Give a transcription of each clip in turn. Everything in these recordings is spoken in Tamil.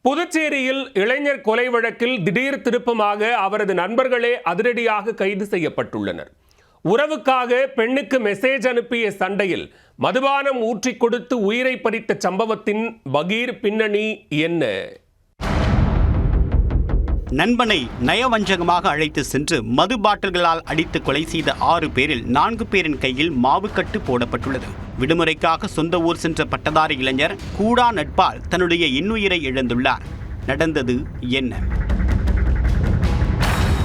புதுச்சேரியில் இளைஞர் கொலை வழக்கில் திடீர் திருப்பமாக அவரது நண்பர்களே அதிரடியாக கைது செய்யப்பட்டுள்ளனர். உறவுக்காக பெண்ணுக்கு மெசேஜ் அனுப்பிய சண்டையில் மதுபானம் ஊற்றிக் கொடுத்து உயிரை பறித்த சம்பவத்தின் பகீர் பின்னணி என்ன? நண்பனை நயவஞ்சகமாக அழைத்து சென்று மது பாட்டில்களால் அடித்து கொலை செய்த 6 பேரில் 4 பேரின் கையில் மாவுக்கட்டு போடப்பட்டுள்ளது. விடுமுறைக்காக சொந்த ஊர் சென்ற பட்டதாரி இளைஞர் கூடா நட்பால் தன்னுடைய இன்னுயிரை இழந்துள்ளார். நடந்தது என்ன?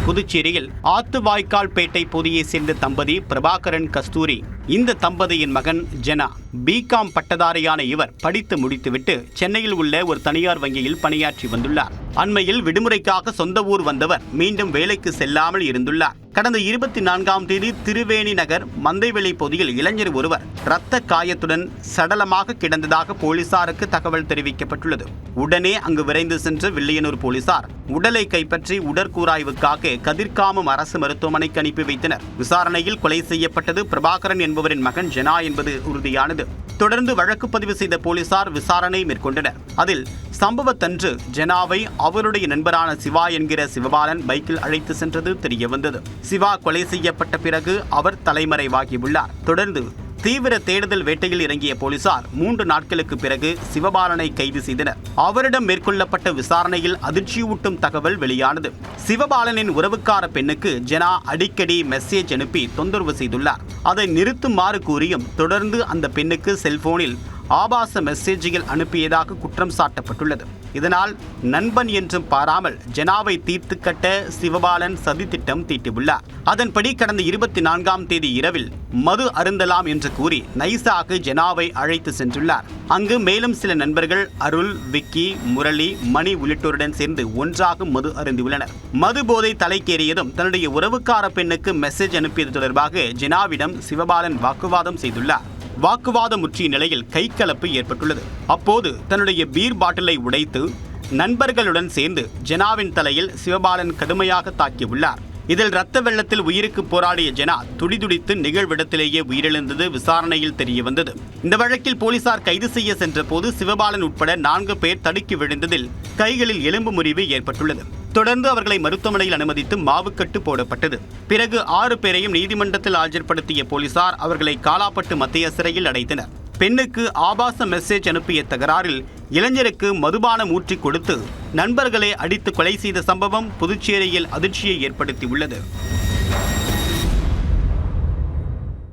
புதுச்சேரியில் ஆத்துவாய்க்கால்பேட்டை பகுதியை சேர்ந்த தம்பதி பிரபாகரன் கஸ்தூரி. இந்த தம்பதியின் மகன் ஜனா. பிகாம் பட்டதாரியான இவர் படித்து முடித்துவிட்டு சென்னையில் உள்ள ஒரு தனியார் வங்கியில் பணியாற்றி வந்துள்ளார். அண்மையில் விடுமுறைக்காக சொந்த ஊர் வந்தவர் மீண்டும் வேலைக்கு செல்லாமல் இருந்துள்ளார். கடந்த 24ஆம் தேதி திருவேணி நகர் மந்தைவெளி பகுதியில் இளைஞர் ஒருவர் இரத்த காயத்துடன் சடலமாக கிடந்ததாக போலீசாருக்கு தகவல் தெரிவிக்கப்பட்டுள்ளது. உடனே அங்கு விரைந்து சென்ற வில்லியனூர் போலீசார் உடலை கைப்பற்றி உடற்கூராய்வுக்காக கதிர்காமம் அரசு மருத்துவமனைக்கு அனுப்பி வைத்தனர். விசாரணையில் கொலை செய்யப்பட்டது பிரபாகரன் என்பவரின் மகன் ஜனா என்பது உறுதியானது. தொடர்ந்து வழக்கு பதிவு செய்த போலீசார் விசாரணை மேற்கொண்டனர். அதில் சம்பவத்தன்று ஜனாவை அவருடைய நண்பரான சிவா என்கிற சிவபாலன் பைக்கில் அழைத்து சென்றது தெரியவந்தது. சிவா கொலை செய்யப்பட்ட பிறகு அவர் தலைமறைவாகியுள்ளார். தொடர்ந்து தீவிர தேடுதல் வேட்டையில் இறங்கிய போலீசார் 3 நாட்களுக்கு பிறகு சிவபாலனை கைது செய்தனர். அவரிடம் மேற்கொள்ளப்பட்ட விசாரணையில் அதிர்ச்சியூட்டும் தகவல் வெளியானது. சிவபாலனின் உறவுக்கார பெண்ணுக்கு ஜனா அடிக்கடி மெசேஜ் அனுப்பி தொந்தரவு செய்துள்ளார். அதை நிறுத்துமாறு கூறியும் தொடர்ந்து அந்த பெண்ணுக்கு செல்போனில் ஆபாச மெசேஜ்கள் அனுப்பியதாக குற்றம் சாட்டப்பட்டுள்ளது. இதனால் நண்பன் என்றும் பாராமல் ஜனாவை தீர்த்து கட்ட சிவபாலன் சதி திட்டம் தீட்டியுள்ளார். அதன்படி கடந்த 24ஆம் தேதி இரவில் மது அருந்தலாம் என்று கூறி நைசாக ஜனாவை அழைத்து சென்றுள்ளார். அங்கு மேலும் சில நண்பர்கள் அருள், விக்கி, முரளி, மணி உள்ளிட்டோருடன் சேர்ந்து ஒன்றாக மது அருந்தியுள்ளனர். மது போதை தலைக்கேறியதும் தன்னுடைய உறவுக்கார பெண்ணுக்கு மெசேஜ் அனுப்பியது தொடர்பாக ஜனாவிடம் சிவபாலன் வாக்குவாதம் செய்துள்ளார். வாக்குவாதம் முற்றிய நிலையில் கைகலப்பு ஏற்பட்டுள்ளது. அப்போது தன்னுடைய பீர் பாட்டிலை உடைத்து நண்பர்களுடன் சேர்ந்து ஜனாவின் தலையில் சிவபாலன் கடுமையாக தாக்கியுள்ளார். இதில் இரத்த வெள்ளத்தில் உயிருக்கு போராடிய ஜனா துடிதுடித்து நிகழ்விடத்திலேயே உயிரிழந்தது விசாரணையில் தெரியவந்தது. இந்த வழக்கில் போலீசார் கைது செய்ய சென்ற போது சிவபாலன் உட்பட 4 பேர் தடுக்கி விழுந்ததில் கைகளில் எலும்பு முறிவு ஏற்பட்டுள்ளது. தொடர்ந்து அவர்களை மருத்துவமனையில் அனுமதித்து மாவுக்கட்டு போடப்பட்டது. பிறகு 6 பேரையும் நீதிமன்றத்தில் ஆஜர்படுத்திய போலீசார் அவர்களை காலாப்பட்டு மத்திய சிறையில் அடைத்தனர். பெண்ணுக்கு ஆபாச மெசேஜ் அனுப்பிய தகராறில் இளைஞருக்கு மதுபானம் ஊற்றி கொடுத்து நண்பர்களை அடித்து கொலை செய்த சம்பவம் புதுச்சேரியில் அதிர்ச்சியை ஏற்படுத்தியுள்ளது.